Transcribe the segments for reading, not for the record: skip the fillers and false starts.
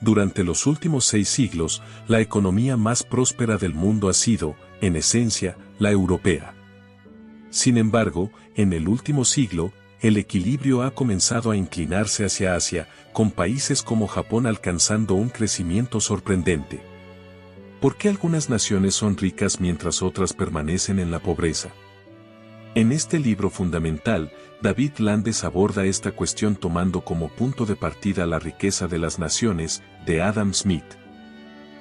Durante los últimos 6 siglos, la economía más próspera del mundo ha sido, en esencia, la europea. Sin embargo, en el último siglo, el equilibrio ha comenzado a inclinarse hacia Asia, con países como Japón alcanzando un crecimiento sorprendente. ¿Por qué algunas naciones son ricas mientras otras permanecen en la pobreza? En este libro fundamental, David Landes aborda esta cuestión tomando como punto de partida la riqueza de las naciones, de Adam Smith.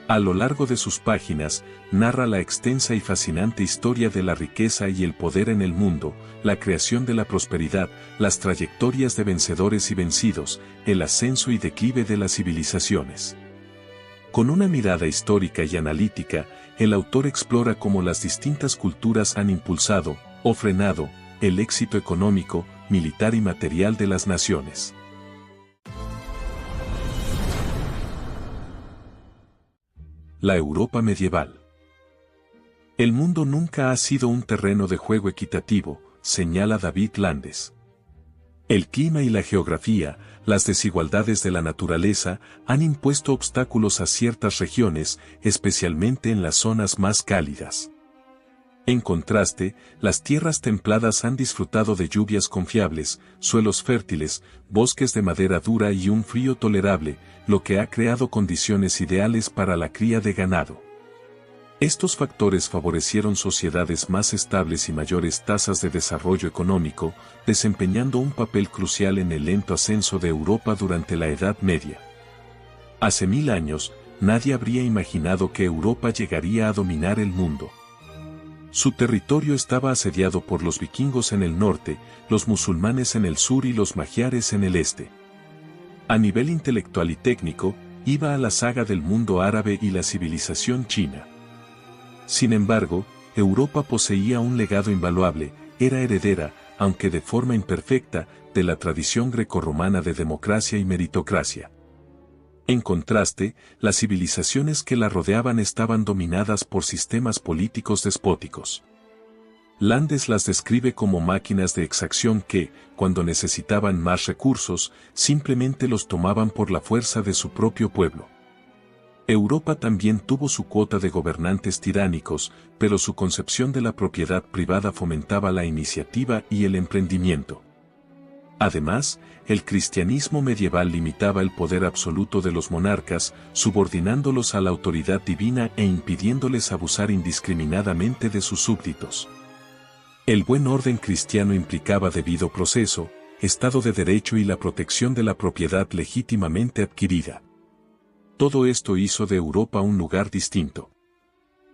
A lo largo de sus páginas, narra la extensa y fascinante historia de la riqueza y el poder en el mundo, la creación de la prosperidad, las trayectorias de vencedores y vencidos, el ascenso y declive de las civilizaciones. Con una mirada histórica y analítica, el autor explora cómo las distintas culturas han impulsado, o frenado, el éxito económico, militar y material de las naciones. La Europa medieval. El mundo nunca ha sido un terreno de juego equitativo, señala David Landes. El clima y la geografía, las desigualdades de la naturaleza, han impuesto obstáculos a ciertas regiones, especialmente en las zonas más cálidas. En contraste, las tierras templadas han disfrutado de lluvias confiables, suelos fértiles, bosques de madera dura y un frío tolerable, lo que ha creado condiciones ideales para la cría de ganado. Estos factores favorecieron sociedades más estables y mayores tasas de desarrollo económico, desempeñando un papel crucial en el lento ascenso de Europa durante la Edad Media. Hace 1000 años, nadie habría imaginado que Europa llegaría a dominar el mundo. Su territorio estaba asediado por los vikingos en el norte, los musulmanes en el sur y los magiares en el este. A nivel intelectual y técnico, iba a la saga del mundo árabe y la civilización china. Sin embargo, Europa poseía un legado invaluable, era heredera, aunque de forma imperfecta, de la tradición grecorromana de democracia y meritocracia. En contraste, las civilizaciones que la rodeaban estaban dominadas por sistemas políticos despóticos. Landes las describe como máquinas de exacción que, cuando necesitaban más recursos, simplemente los tomaban por la fuerza de su propio pueblo. Europa también tuvo su cuota de gobernantes tiránicos, pero su concepción de la propiedad privada fomentaba la iniciativa y el emprendimiento. Además, el cristianismo medieval limitaba el poder absoluto de los monarcas, subordinándolos a la autoridad divina e impidiéndoles abusar indiscriminadamente de sus súbditos. El buen orden cristiano implicaba debido proceso, Estado de Derecho y la protección de la propiedad legítimamente adquirida. Todo esto hizo de Europa un lugar distinto.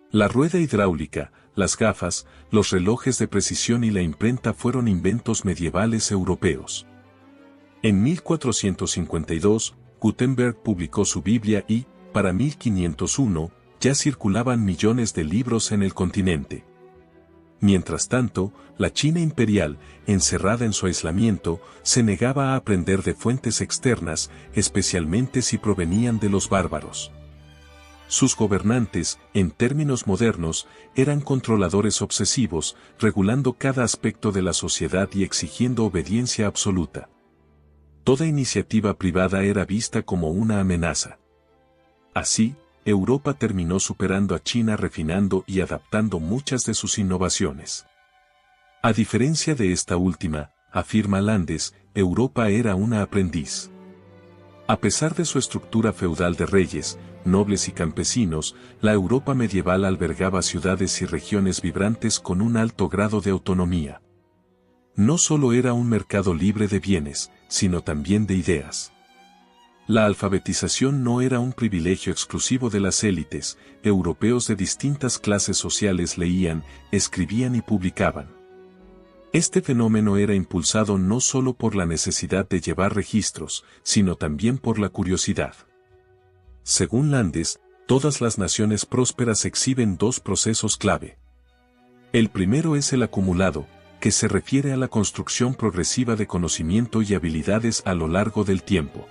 La rueda hidráulica, las gafas, los relojes de precisión y la imprenta fueron inventos medievales europeos. En 1452, Gutenberg publicó su Biblia y, para 1501, ya circulaban millones de libros en el continente. Mientras tanto, la China imperial, encerrada en su aislamiento, se negaba a aprender de fuentes externas, especialmente si provenían de los bárbaros. Sus gobernantes, en términos modernos, eran controladores obsesivos, regulando cada aspecto de la sociedad y exigiendo obediencia absoluta. Toda iniciativa privada era vista como una amenaza. Así, Europa terminó superando a China refinando y adaptando muchas de sus innovaciones. A diferencia de esta última, afirma Landes, Europa era una aprendiz. A pesar de su estructura feudal de reyes, nobles y campesinos, la Europa medieval albergaba ciudades y regiones vibrantes con un alto grado de autonomía. No solo era un mercado libre de bienes, sino también de ideas. La alfabetización no era un privilegio exclusivo de las élites, europeos de distintas clases sociales leían, escribían y publicaban. Este fenómeno era impulsado no solo por la necesidad de llevar registros, sino también por la curiosidad. Según Landes, todas las naciones prósperas exhiben dos procesos clave. El primero es el acumulado, que se refiere a la construcción progresiva de conocimiento y habilidades a lo largo del tiempo.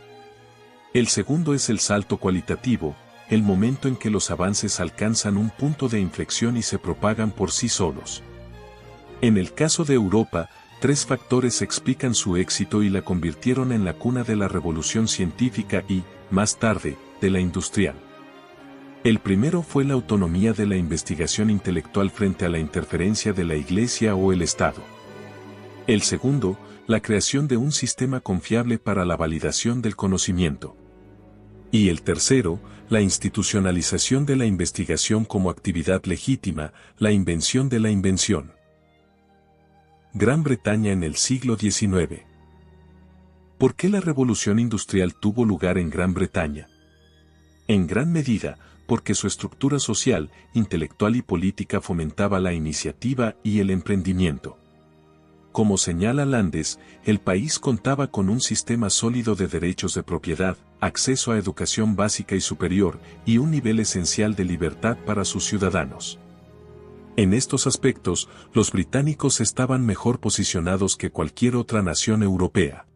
El segundo es el salto cualitativo, el momento en que los avances alcanzan un punto de inflexión y se propagan por sí solos. En el caso de Europa, tres factores explican su éxito y la convirtieron en la cuna de la revolución científica y, más tarde, de la industrial. El primero fue la autonomía de la investigación intelectual frente a la interferencia de la Iglesia o el Estado. El segundo, la creación de un sistema confiable para la validación del conocimiento. Y el tercero, la institucionalización de la investigación como actividad legítima, la invención de la invención. Gran Bretaña en el siglo XIX. ¿Por qué la revolución industrial tuvo lugar en Gran Bretaña? En gran medida, porque su estructura social, intelectual y política fomentaba la iniciativa y el emprendimiento. Como señala Landes, el país contaba con un sistema sólido de derechos de propiedad, acceso a educación básica y superior, y un nivel esencial de libertad para sus ciudadanos. En estos aspectos, los británicos estaban mejor posicionados que cualquier otra nación europea.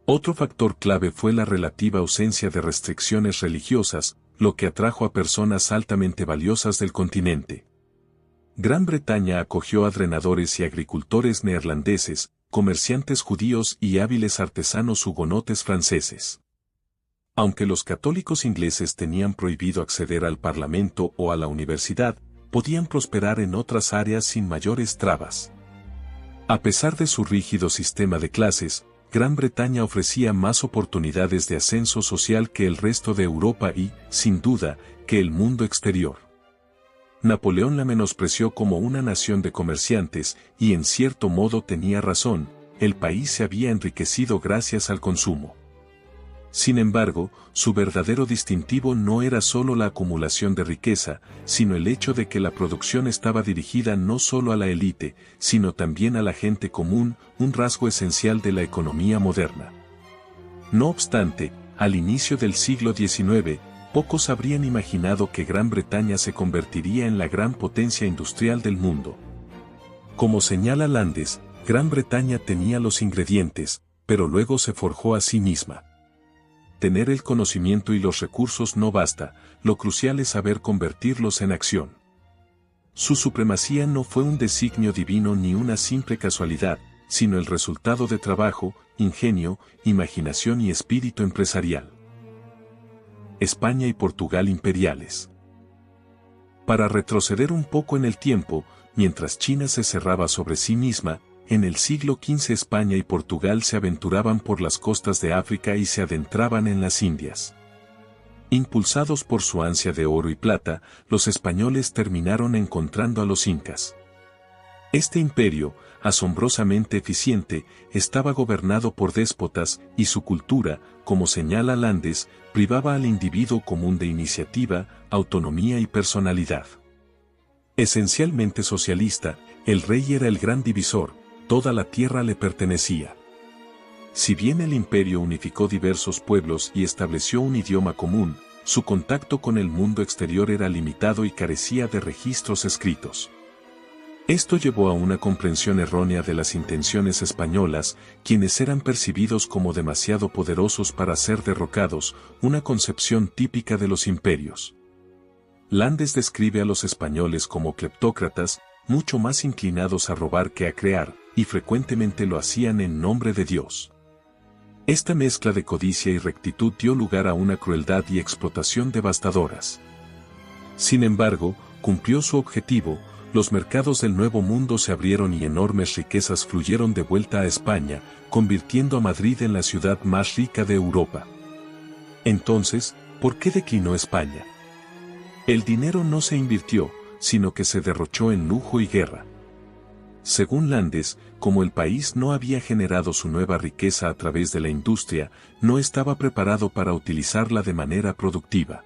Otro factor clave fue la relativa ausencia de restricciones religiosas, lo que atrajo a personas altamente valiosas del continente. Gran Bretaña acogió a drenadores y agricultores neerlandeses, comerciantes judíos y hábiles artesanos hugonotes franceses. Aunque los católicos ingleses tenían prohibido acceder al Parlamento o a la universidad, podían prosperar en otras áreas sin mayores trabas. A pesar de su rígido sistema de clases, Gran Bretaña ofrecía más oportunidades de ascenso social que el resto de Europa y, sin duda, que el mundo exterior. Napoleón la menospreció como una nación de comerciantes, y en cierto modo tenía razón, el país se había enriquecido gracias al consumo. Sin embargo, su verdadero distintivo no era solo la acumulación de riqueza, sino el hecho de que la producción estaba dirigida no solo a la élite, sino también a la gente común, un rasgo esencial de la economía moderna. No obstante, al inicio del siglo XIX, pocos habrían imaginado que Gran Bretaña se convertiría en la gran potencia industrial del mundo. Como señala Landes, Gran Bretaña tenía los ingredientes, pero luego se forjó a sí misma. Tener el conocimiento y los recursos no basta, lo crucial es saber convertirlos en acción. Su supremacía no fue un designio divino ni una simple casualidad, sino el resultado de trabajo, ingenio, imaginación y espíritu empresarial. España y Portugal imperiales. Para retroceder un poco en el tiempo, mientras China se cerraba sobre sí misma, en el siglo XV España y Portugal se aventuraban por las costas de África y se adentraban en las Indias. Impulsados por su ansia de oro y plata, los españoles terminaron encontrando a los incas. Este imperio, asombrosamente eficiente, estaba gobernado por déspotas y su cultura, como señala Landes, privaba al individuo común de iniciativa, autonomía y personalidad. Esencialmente socialista, el rey era el gran divisor, toda la tierra le pertenecía. Si bien el imperio unificó diversos pueblos y estableció un idioma común, su contacto con el mundo exterior era limitado y carecía de registros escritos. Esto llevó a una comprensión errónea de las intenciones españolas, quienes eran percibidos como demasiado poderosos para ser derrocados, una concepción típica de los imperios. Landes describe a los españoles como cleptócratas, mucho más inclinados a robar que a crear, y frecuentemente lo hacían en nombre de Dios. Esta mezcla de codicia y rectitud dio lugar a una crueldad y explotación devastadoras. Sin embargo, cumplió su objetivo, los mercados del Nuevo Mundo se abrieron y enormes riquezas fluyeron de vuelta a España, convirtiendo a Madrid en la ciudad más rica de Europa. Entonces, ¿por qué declinó España? El dinero no se invirtió, sino que se derrochó en lujo y guerra. Según Landes, como el país no había generado su nueva riqueza a través de la industria, no estaba preparado para utilizarla de manera productiva.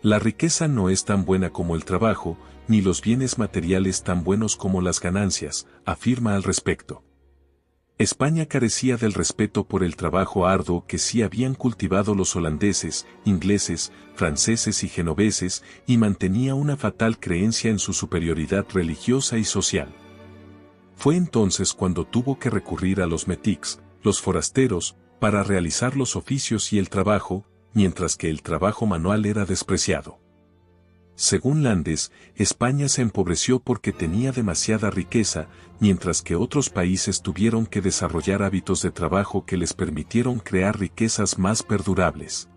La riqueza no es tan buena como el trabajo, ni los bienes materiales tan buenos como las ganancias, afirma al respecto. España carecía del respeto por el trabajo arduo que sí habían cultivado los holandeses, ingleses, franceses y genoveses, y mantenía una fatal creencia en su superioridad religiosa y social. Fue entonces cuando tuvo que recurrir a los metics, los forasteros, para realizar los oficios y el trabajo, mientras que el trabajo manual era despreciado. Según Landes, España se empobreció porque tenía demasiada riqueza, mientras que otros países tuvieron que desarrollar hábitos de trabajo que les permitieron crear riquezas más perdurables.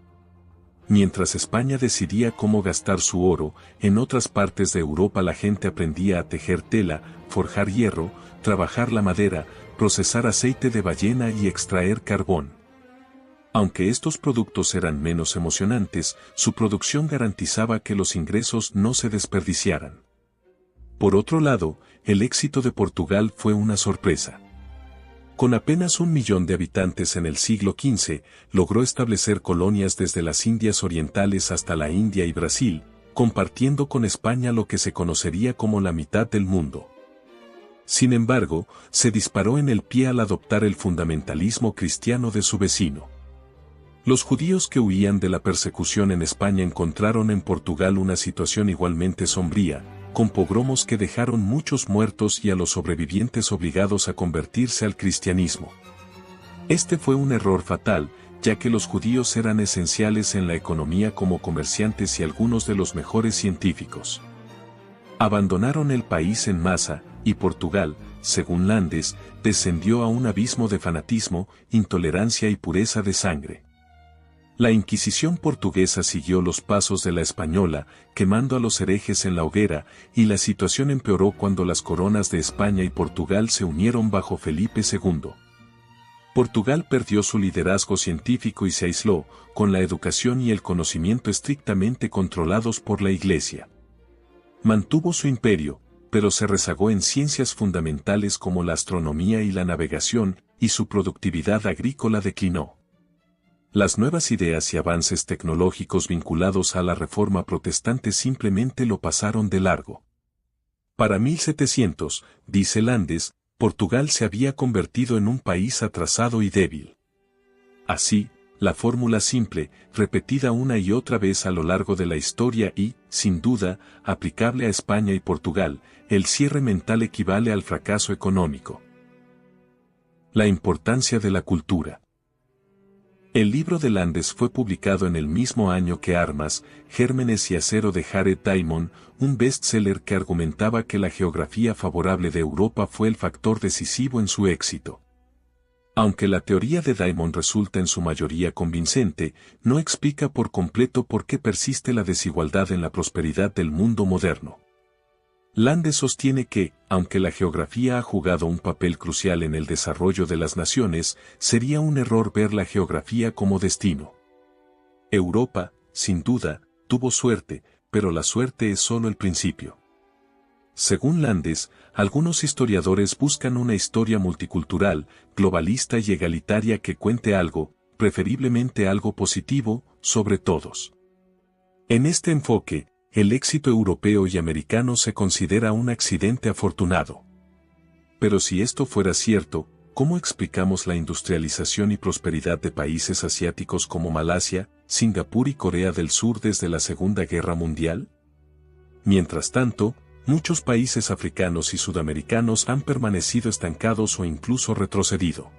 Mientras España decidía cómo gastar su oro, en otras partes de Europa la gente aprendía a tejer tela, forjar hierro, trabajar la madera, procesar aceite de ballena y extraer carbón. Aunque estos productos eran menos emocionantes, su producción garantizaba que los ingresos no se desperdiciaran. Por otro lado, el éxito de Portugal fue una sorpresa. Con apenas 1 millón de habitantes en el siglo XV, logró establecer colonias desde las Indias Orientales hasta la India y Brasil, compartiendo con España lo que se conocería como la mitad del mundo. Sin embargo, se disparó en el pie al adoptar el fundamentalismo cristiano de su vecino. Los judíos que huían de la persecución en España encontraron en Portugal una situación igualmente sombría, con pogromos que dejaron muchos muertos y a los sobrevivientes obligados a convertirse al cristianismo. Este fue un error fatal, ya que los judíos eran esenciales en la economía como comerciantes y algunos de los mejores científicos. Abandonaron el país en masa, y Portugal, según Landes, descendió a un abismo de fanatismo, intolerancia y pureza de sangre. La Inquisición portuguesa siguió los pasos de la española, quemando a los herejes en la hoguera, y la situación empeoró cuando las coronas de España y Portugal se unieron bajo Felipe II. Portugal perdió su liderazgo científico y se aisló, con la educación y el conocimiento estrictamente controlados por la Iglesia. Mantuvo su imperio, pero se rezagó en ciencias fundamentales como la astronomía y la navegación, y su productividad agrícola declinó. Las nuevas ideas y avances tecnológicos vinculados a la Reforma Protestante simplemente lo pasaron de largo. Para 1700, dice Landes, Portugal se había convertido en un país atrasado y débil. Así, la fórmula simple, repetida una y otra vez a lo largo de la historia y, sin duda, aplicable a España y Portugal, el cierre mental equivale al fracaso económico. La importancia de la cultura. El libro de Landes fue publicado en el mismo año que Armas, Gérmenes y Acero de Jared Diamond, un bestseller que argumentaba que la geografía favorable de Europa fue el factor decisivo en su éxito. Aunque la teoría de Diamond resulta en su mayoría convincente, no explica por completo por qué persiste la desigualdad en la prosperidad del mundo moderno. Landes sostiene que, aunque la geografía ha jugado un papel crucial en el desarrollo de las naciones, sería un error ver la geografía como destino. Europa, sin duda, tuvo suerte, pero la suerte es solo el principio. Según Landes, algunos historiadores buscan una historia multicultural, globalista y egalitaria que cuente algo, preferiblemente algo positivo, sobre todos. En este enfoque, el éxito europeo y americano se considera un accidente afortunado. Pero si esto fuera cierto, ¿cómo explicamos la industrialización y prosperidad de países asiáticos como Malasia, Singapur y Corea del Sur desde la Segunda Guerra Mundial? Mientras tanto, muchos países africanos y sudamericanos han permanecido estancados o incluso retrocedido.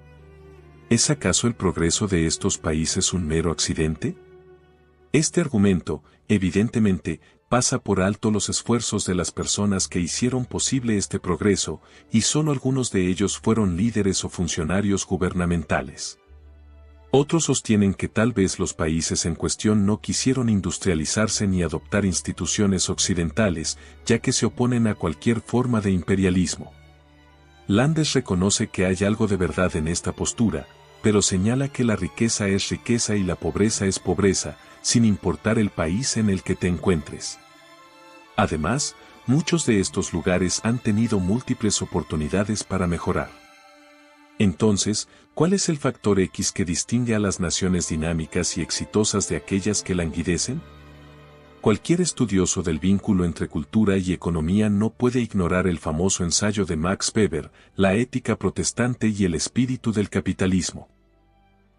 ¿Es acaso el progreso de estos países un mero accidente? Este argumento, evidentemente, pasa por alto los esfuerzos de las personas que hicieron posible este progreso, y solo algunos de ellos fueron líderes o funcionarios gubernamentales. Otros sostienen que tal vez los países en cuestión no quisieron industrializarse ni adoptar instituciones occidentales, ya que se oponen a cualquier forma de imperialismo. Landes reconoce que hay algo de verdad en esta postura, pero señala que la riqueza es riqueza y la pobreza es pobreza, sin importar el país en el que te encuentres. Además, muchos de estos lugares han tenido múltiples oportunidades para mejorar. Entonces, ¿cuál es el factor X que distingue a las naciones dinámicas y exitosas de aquellas que languidecen? Cualquier estudioso del vínculo entre cultura y economía no puede ignorar el famoso ensayo de Max Weber, La ética protestante y el espíritu del capitalismo.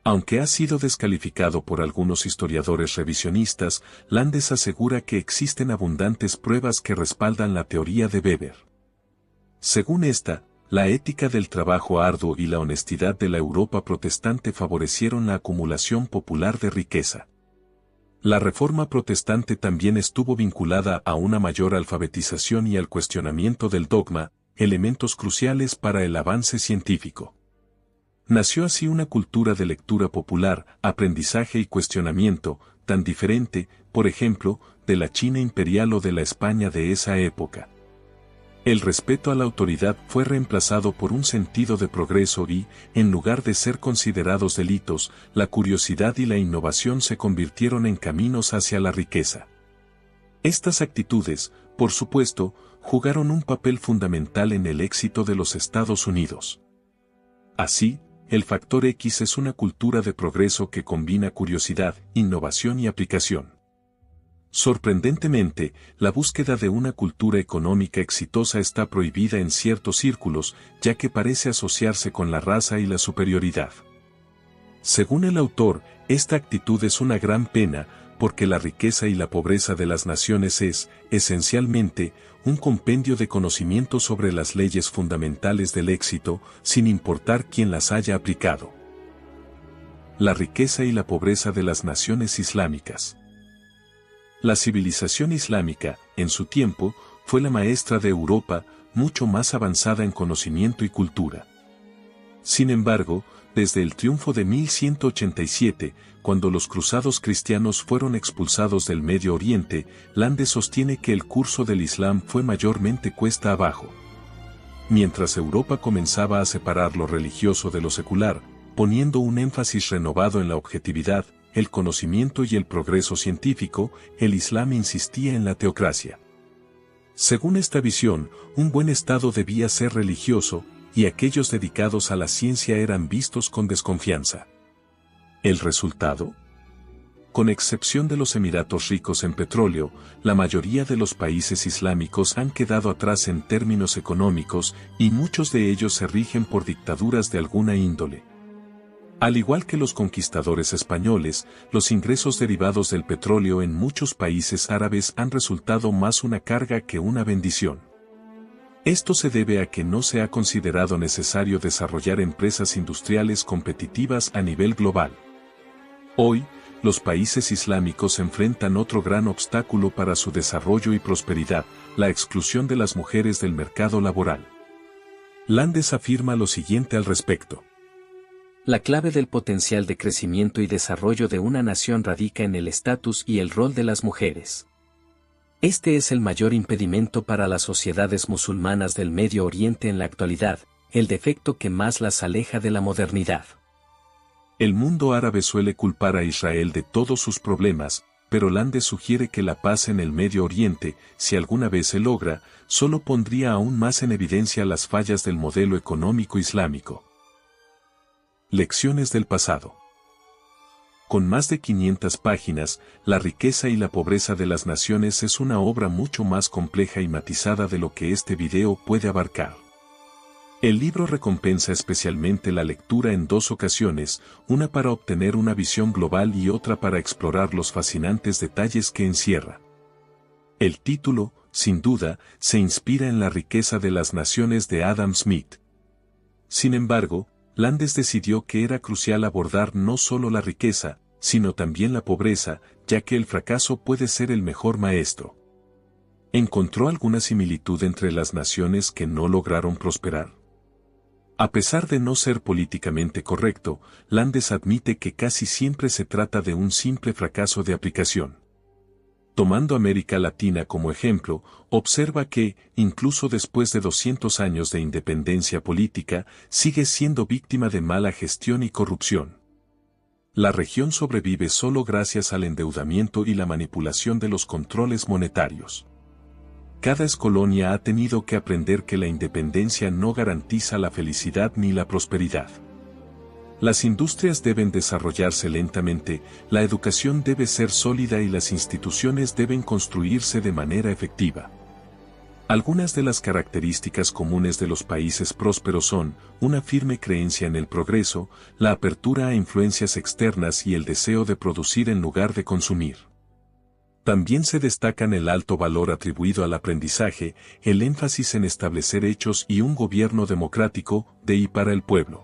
Aunque ha sido descalificado por algunos historiadores revisionistas, Landes asegura que existen abundantes pruebas que respaldan la teoría de Weber. Según esta, la ética del trabajo arduo y la honestidad de la Europa protestante favorecieron la acumulación popular de riqueza. La Reforma protestante también estuvo vinculada a una mayor alfabetización y al cuestionamiento del dogma, elementos cruciales para el avance científico. Nació así una cultura de lectura popular, aprendizaje y cuestionamiento, tan diferente, por ejemplo, de la China imperial o de la España de esa época. El respeto a la autoridad fue reemplazado por un sentido de progreso y, en lugar de ser considerados delitos, la curiosidad y la innovación se convirtieron en caminos hacia la riqueza. Estas actitudes, por supuesto, jugaron un papel fundamental en el éxito de los Estados Unidos. Así, el factor X es una cultura de progreso que combina curiosidad, innovación y aplicación. Sorprendentemente, la búsqueda de una cultura económica exitosa está prohibida en ciertos círculos, ya que parece asociarse con la raza y la superioridad. Según el autor, esta actitud es una gran pena, porque la riqueza y la pobreza de las naciones es, esencialmente, un compendio de conocimientos sobre las leyes fundamentales del éxito, sin importar quién las haya aplicado. La riqueza y la pobreza de las naciones islámicas. La civilización islámica, en su tiempo, fue la maestra de Europa, mucho más avanzada en conocimiento y cultura. Sin embargo, desde el triunfo de 1187, cuando los cruzados cristianos fueron expulsados del Medio Oriente, Lande sostiene que el curso del Islam fue mayormente cuesta abajo. Mientras Europa comenzaba a separar lo religioso de lo secular, poniendo un énfasis renovado en la objetividad, el conocimiento y el progreso científico, el Islam insistía en la teocracia. Según esta visión, un buen Estado debía ser religioso, y aquellos dedicados a la ciencia eran vistos con desconfianza. ¿El resultado? Con excepción de los Emiratos ricos en petróleo, la mayoría de los países islámicos han quedado atrás en términos económicos y muchos de ellos se rigen por dictaduras de alguna índole. Al igual que los conquistadores españoles, los ingresos derivados del petróleo en muchos países árabes han resultado más una carga que una bendición. Esto se debe a que no se ha considerado necesario desarrollar empresas industriales competitivas a nivel global. Hoy, los países islámicos enfrentan otro gran obstáculo para su desarrollo y prosperidad, la exclusión de las mujeres del mercado laboral. Landes afirma lo siguiente al respecto. La clave del potencial de crecimiento y desarrollo de una nación radica en el estatus y el rol de las mujeres. Este es el mayor impedimento para las sociedades musulmanas del Medio Oriente en la actualidad, el defecto que más las aleja de la modernidad. El mundo árabe suele culpar a Israel de todos sus problemas, pero Landes sugiere que la paz en el Medio Oriente, si alguna vez se logra, solo pondría aún más en evidencia las fallas del modelo económico islámico. Lecciones del pasado. Con más de 500 páginas, La riqueza y la pobreza de las naciones es una obra mucho más compleja y matizada de lo que este video puede abarcar. El libro recompensa especialmente la lectura en dos ocasiones, una para obtener una visión global y otra para explorar los fascinantes detalles que encierra. El título, sin duda, se inspira en La riqueza de las naciones de Adam Smith. Sin embargo, Landes decidió que era crucial abordar no solo la riqueza, sino también la pobreza, ya que el fracaso puede ser el mejor maestro. ¿Encontró alguna similitud entre las naciones que no lograron prosperar? A pesar de no ser políticamente correcto, Landes admite que casi siempre se trata de un simple fracaso de aplicación. Tomando América Latina como ejemplo, observa que, incluso después de 200 años de independencia política, sigue siendo víctima de mala gestión y corrupción. La región sobrevive solo gracias al endeudamiento y la manipulación de los controles monetarios. Cada excolonia ha tenido que aprender que la independencia no garantiza la felicidad ni la prosperidad. Las industrias deben desarrollarse lentamente, la educación debe ser sólida y las instituciones deben construirse de manera efectiva. Algunas de las características comunes de los países prósperos son, una firme creencia en el progreso, la apertura a influencias externas y el deseo de producir en lugar de consumir. También se destacan el alto valor atribuido al aprendizaje, el énfasis en establecer hechos y un gobierno democrático, de y para el pueblo.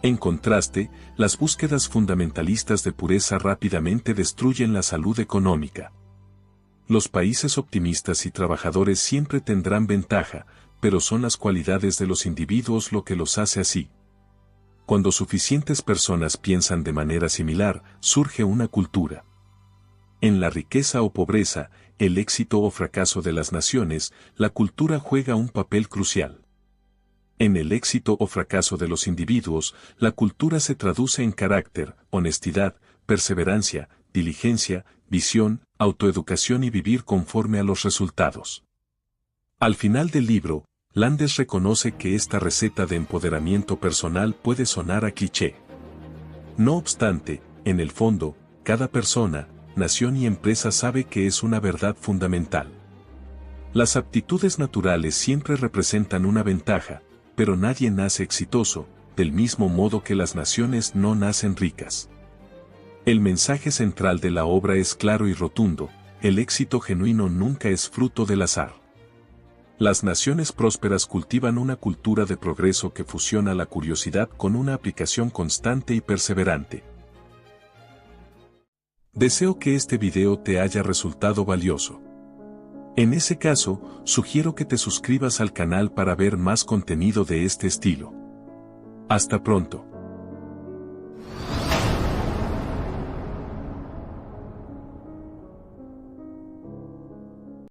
En contraste, las búsquedas fundamentalistas de pureza rápidamente destruyen la salud económica. Los países optimistas y trabajadores siempre tendrán ventaja, pero son las cualidades de los individuos lo que los hace así. Cuando suficientes personas piensan de manera similar, surge una cultura. En la riqueza o pobreza, el éxito o fracaso de las naciones, la cultura juega un papel crucial. En el éxito o fracaso de los individuos, la cultura se traduce en carácter, honestidad, perseverancia, diligencia, visión, autoeducación y vivir conforme a los resultados. Al final del libro, Landes reconoce que esta receta de empoderamiento personal puede sonar a cliché. No obstante, en el fondo, cada persona, nación y empresa sabe que es una verdad fundamental. Las aptitudes naturales siempre representan una ventaja, pero nadie nace exitoso, del mismo modo que las naciones no nacen ricas. El mensaje central de la obra es claro y rotundo: el éxito genuino nunca es fruto del azar. Las naciones prósperas cultivan una cultura de progreso que fusiona la curiosidad con una aplicación constante y perseverante. Deseo que este video te haya resultado valioso. En ese caso, sugiero que te suscribas al canal para ver más contenido de este estilo. Hasta pronto.